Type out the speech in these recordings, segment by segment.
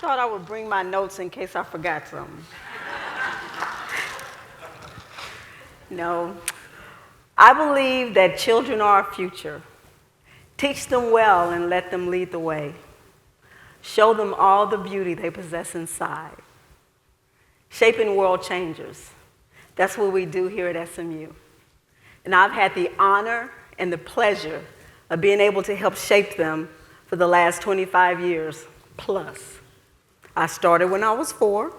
thought I would bring my notes in case I forgot something. No. I believe that children are our future. Teach them well and let them lead the way. Show them all the beauty they possess inside. Shaping world changers. That's what we do here at SMU. And I've had the honor and the pleasure of being able to help shape them for the last 25 years plus. I started when I was 4.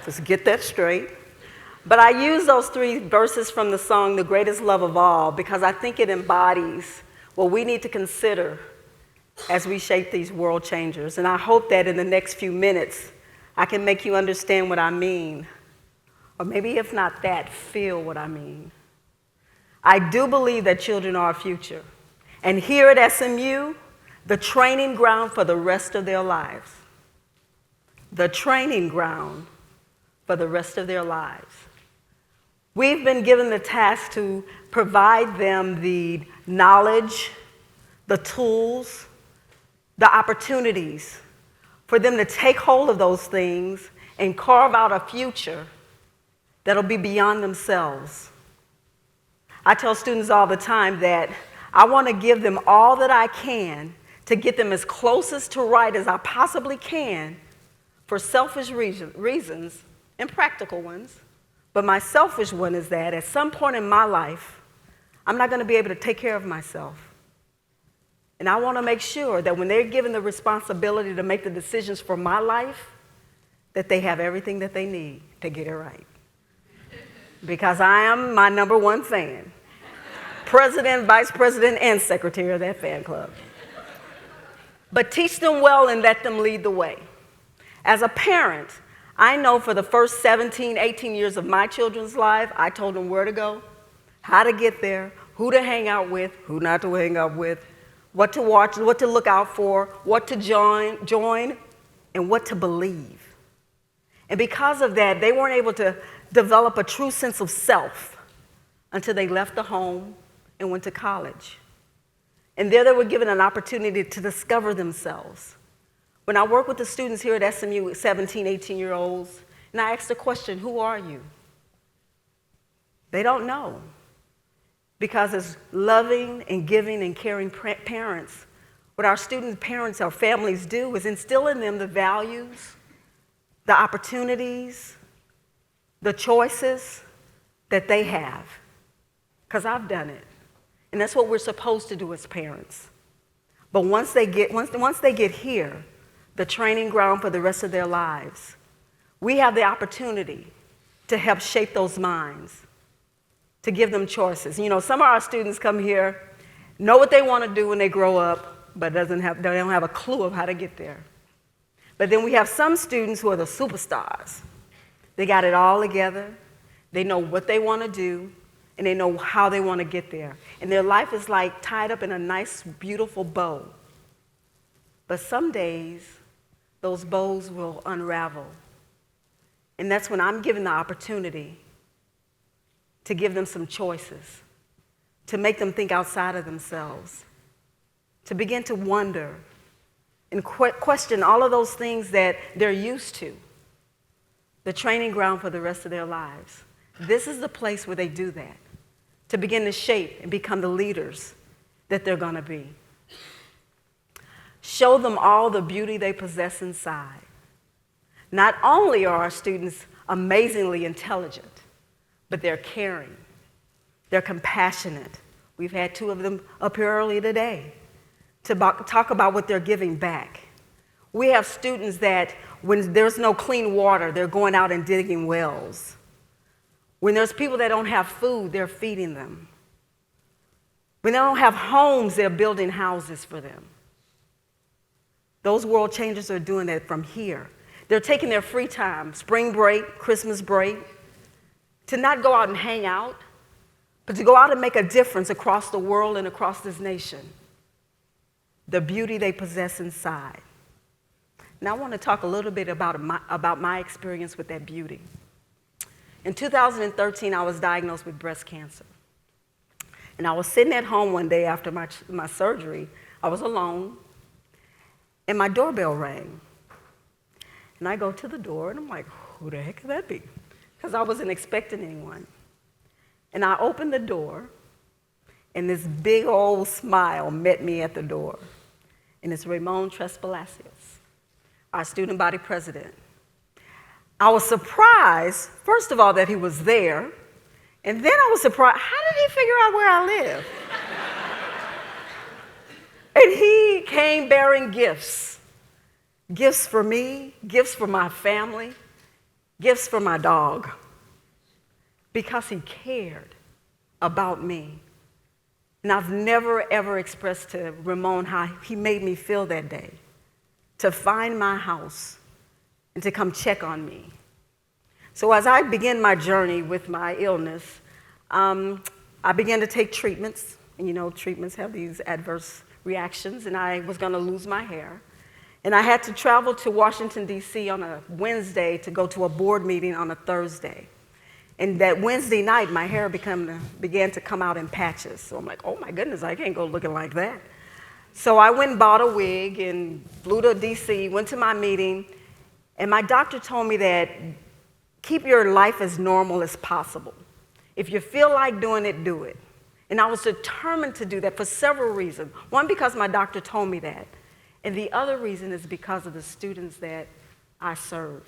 Just get that straight. But I use those 3 verses from the song, The Greatest Love of All, because I think it embodies what we need to consider as we shape these world changers. And I hope that in the next few minutes, I can make you understand what I mean. Or maybe if not that, feel what I mean. I do believe that children are our future. And here at SMU, the training ground for the rest of their lives. The training ground for the rest of their lives. We've been given the task to provide them the knowledge, the tools, the opportunities for them to take hold of those things and carve out a future that'll be beyond themselves. I tell students all the time that I want to give them all that I can to get them as closest to right as I possibly can for selfish reasons and practical ones. But my selfish one is that at some point in my life, I'm not going to be able to take care of myself. And I want to make sure that when they're given the responsibility to make the decisions for my life, that they have everything that they need to get it right. Because I am my #1 fan. President, vice president, and secretary of that fan club. But teach them well and let them lead the way. As a parent, I know for the first 17, 18 years of my children's life, I told them where to go, how to get there, who to hang out with, who not to hang out with, what to watch, what to look out for, what to join, and what to believe. And because of that, they weren't able to develop a true sense of self until they left the home and went to college. And there they were given an opportunity to discover themselves. When I work with the students here at SMU with 17, 18-year-olds, and I ask the question, who are you? They don't know. Because as loving and giving and caring parents, what our students' parents or families do is instill in them the values, the opportunities, the choices that they have. Because I've done it. And that's what we're supposed to do as parents. But once they get here, the training ground for the rest of their lives, we have the opportunity to help shape those minds, to give them choices. You know, some of our students come here, know what they want to do when they grow up, but they don't have a clue of how to get there. But then we have some students who are the superstars. They got it all together. They know what they want to do, and they know how they want to get there. And their life is like tied up in a nice, beautiful bow. But some days, those bows will unravel. And that's when I'm given the opportunity to give them some choices, to make them think outside of themselves, to begin to wonder and question all of those things that they're used to, the training ground for the rest of their lives. This is the place where they do that, to begin to shape and become the leaders that they're going to be. Show them all the beauty they possess inside. Not only are our students amazingly intelligent, but they're caring, they're compassionate. We've had 2 of them up here early today to talk about what they're giving back. We have students that when there's no clean water, they're going out and digging wells. When there's people that don't have food, they're feeding them. When they don't have homes, they're building houses for them. Those world changers are doing that from here. They're taking their free time, spring break, Christmas break, to not go out and hang out, but to go out and make a difference across the world and across this nation. The beauty they possess inside. Now I want to talk a little bit about my experience with that beauty. In 2013, I was diagnosed with breast cancer. And I was sitting at home one day after my surgery. I was alone. and my doorbell rang. And I go to the door, and I'm like, who the heck could that be? Because I wasn't expecting anyone. And I opened the door, and this big old smile met me at the door. And it's Ramon Trespalacios, our student body president. I was surprised, first of all, that he was there. And then I was surprised, how did he figure out where I live? And he came bearing gifts. Gifts for me, gifts for my family, gifts for my dog. Because he cared about me. And I've never, ever expressed to Ramon how he made me feel that day. To find my house and to come check on me. So as I began my journey with my illness, I began to take treatments. And you know, treatments have these adverse reactions, and I was going to lose my hair. And I had to travel to Washington, D.C. on a Wednesday to go to a board meeting on a Thursday. And that Wednesday night, my hair began to come out in patches. So I'm like, oh my goodness, I can't go looking like that. So I went and bought a wig and flew to D.C., went to my meeting, and my doctor told me that keep your life as normal as possible. If you feel like doing it, do it. And I was determined to do that for several reasons. One, because my doctor told me that. And the other reason is because of the students that I serve.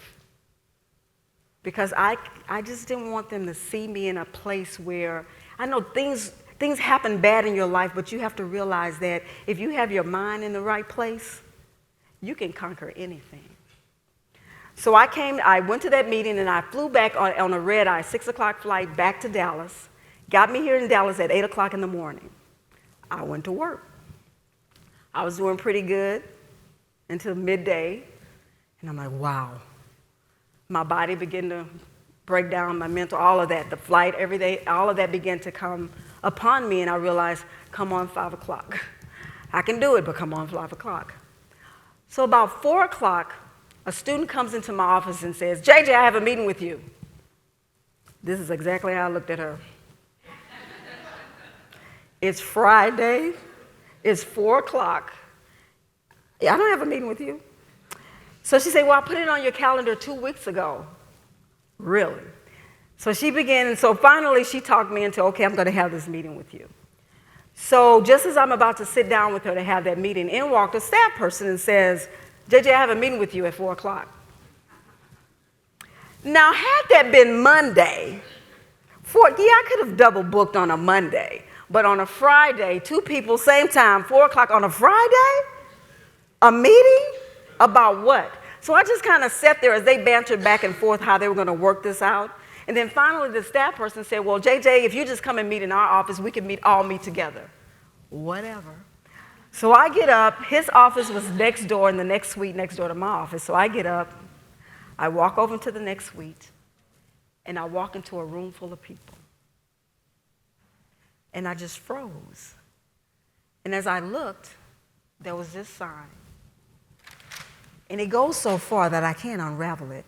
Because I just didn't want them to see me in a place where, I know things happen bad in your life, but you have to realize that if you have your mind in the right place, you can conquer anything. So I went to that meeting, and I flew back on a red-eye, 6 o'clock flight back to Dallas. Got me here in Dallas at 8 o'clock in the morning. I went to work. I was doing pretty good until midday, and I'm like, wow. My body began to break down, my mental, all of that, the flight, every day, all of that began to come upon me, and I realized, come on 5 o'clock. I can do it, but come on 5 o'clock. So about 4 o'clock, a student comes into my office and says, JJ, I have a meeting with you. This is exactly how I looked at her. It's Friday. It's 4 o'clock. I don't have a meeting with you. So she said, well, I put it on your calendar 2 weeks ago. Really? So she began, and so finally she talked me into, okay, I'm going to have this meeting with you. So just as I'm about to sit down with her to have that meeting, in walked a staff person and says, JJ, I have a meeting with you at 4 o'clock. Now, had that been Monday, I could have double booked on a Monday. But on a Friday, 2 people, same time, 4 o'clock on a Friday? A meeting? About what? So I just kind of sat there as they bantered back and forth how they were going to work this out. And then finally the staff person said, well, JJ, if you just come and meet in our office, we can all meet together. Whatever. So I get up. His office was next door in the next suite next door to my office. So I get up. I walk over to the next suite. And I walk into a room full of people. And I just froze. And as I looked, there was this sign. And it goes so far that I can't unravel it.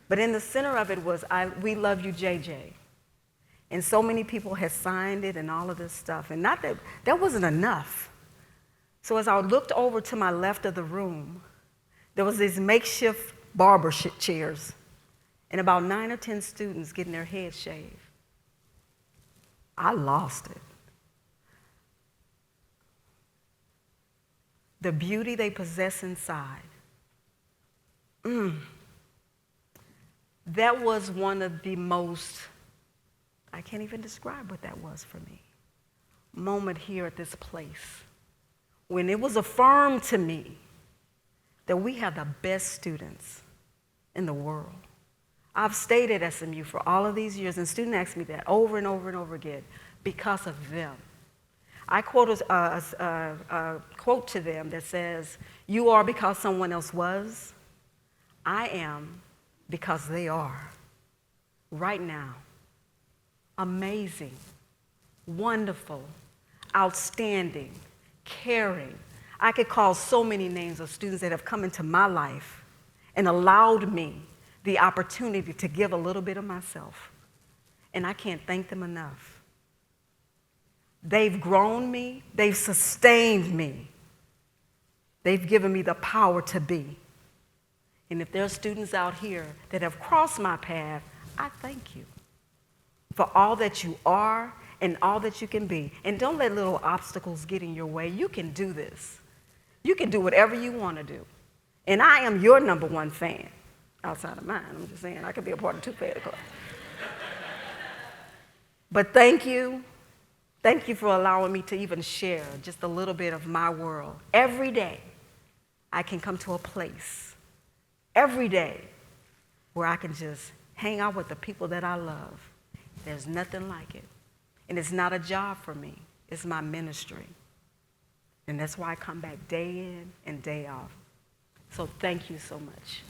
But in the center of it was, we love you, JJ. And so many people had signed it and all of this stuff. And not that wasn't enough. So as I looked over to my left of the room, there was these makeshift barber chairs and about 9 or 10 students getting their heads shaved. I lost it. The beauty they possess inside. That was one of the most, I can't even describe what that was for me, moment here at this place. When it was affirmed to me that we have the best students in the world. I've stayed at SMU for all of these years, and students ask me that over and over and over again because of them. I quote a quote to them that says, you are because someone else was. I am because they are. Right now. Amazing. Wonderful. Outstanding. Caring. I could call so many names of students that have come into my life and allowed me the opportunity to give a little bit of myself. And I can't thank them enough. They've grown me. They've sustained me. They've given me the power to be. And if there are students out here that have crossed my path, I thank you for all that you are and all that you can be. And don't let little obstacles get in your way. You can do this. You can do whatever you want to do. And I am your number one fan, outside of mine. I'm just saying, I could be a part of 2 fan clubs. But thank you. Thank you for allowing me to even share just a little bit of my world. Every day, I can come to a place, every day, where I can just hang out with the people that I love. There's nothing like it. And it's not a job for me. It's my ministry. And that's why I come back day in and day out. So thank you so much.